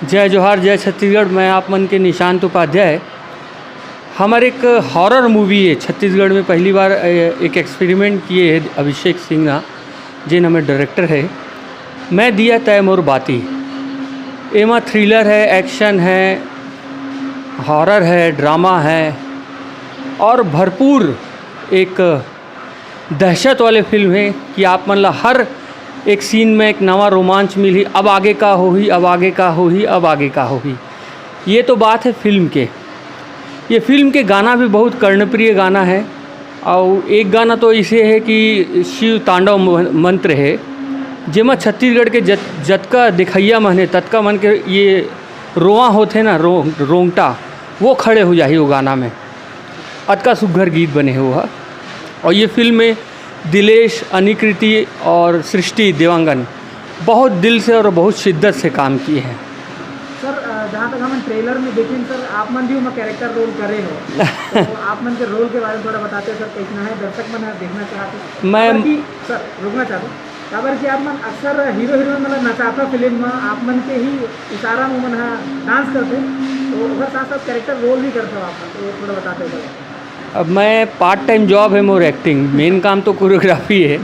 जय जोहार जय छत्तीसगढ़। मैं आप मन के निशांत उपाध्याय। हमारे एक हॉरर मूवी है छत्तीसगढ़ में पहली बार एक एक्सपेरिमेंट किए है अभिषेक सिंह जिन हमें डायरेक्टर है। मैं दिया तैमूर बाती। एमा थ्रिलर है, एक्शन है, हॉरर है, ड्रामा है और भरपूर एक दहशत वाले फिल्म है कि आप मन ला हर एक सीन में एक नवा रोमांच मिली। अब आगे का होही, अब आगे का होही, अब आगे का होही। ये तो बात है फिल्म के। ये फिल्म के गाना भी बहुत कर्णप्रिय गाना है। और एक गाना तो इसे है कि शिव तांडव मंत्र है जेमा छत्तीसगढ़ के जतका दिखैया मन है ततका मन के ये रोआ होते ना रोंगटा वो खड़े हो जाही वो गाना में। अतका सुघर गीत बने हैं वो। और ये फिल्म में दिलेश, अनिकृति और सृष्टि देवांगन बहुत दिल से और बहुत शिद्दत से काम किए हैं। सर जहाँ तक हम ट्रेलर में देखें सर आप मन भी उनका कैरेक्टर रोल करे हो तो आप मन के रोल के बारे में थोड़ा बताते सर कैसा है, दर्शक मन देखना चाहते मैं सर रुकना चाहते काबर कि आप मन अक्सर हीरो हीरोइन मतलब नचाता फिल्म में आप मन के ही इशारा में मन डांस करते तो उसका साथ साथ कैरेक्टर रोल भी करते हो आप मन, तो थोड़ा बताते हो। अब मैं पार्ट टाइम जॉब है मोर एक्टिंग, मेन काम तो कोरियोग्राफी है।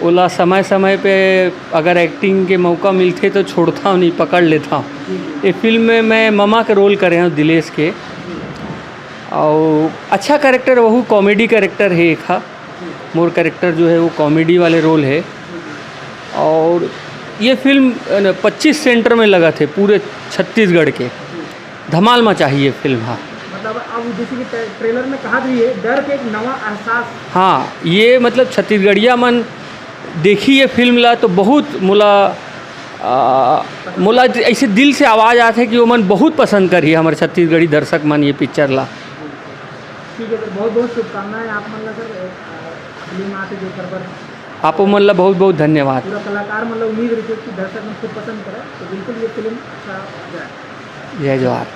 ओला समय समय पे अगर एक्टिंग के मौका मिलते तो छोड़ता हूँ नहीं, पकड़ लेता हूँ। ये फिल्म में मैं ममा के रोल करे हूँ दिलेश के। और अच्छा कैरेक्टर वही कॉमेडी कैरेक्टर है एक मोर कैरेक्टर जो है वो कॉमेडी वाले रोल है। और ये फिल्म 25 सेंटर में लगा थे पूरे छत्तीसगढ़ के। धमाल मचाही ये फिल्म। हाँ मतलब अब जैसे कि ट्रेलर में कहा भी है डर के एक नवा एहसास। हाँ ये मतलब छत्तीसगढ़िया मन देखी ये फिल्म ला तो बहुत मोला ऐसे दिल से आवाज़ आते कि वो मन बहुत पसंद करी हमारे छत्तीसगढ़ी दर्शक मन ये पिक्चर ला। ठीक है सर, बहुत बहुत शुभकामनाएं आप मन ला सर फिल्म आते जो कर आप मन ला बहुत बहुत धन्यवाद। पूरा कलाकार मतलब उम्मीद रखिए कि दर्शक मन खूब पसंद करे तो बिल्कुल ये फिल्म अच्छा जाए। जय जोहार।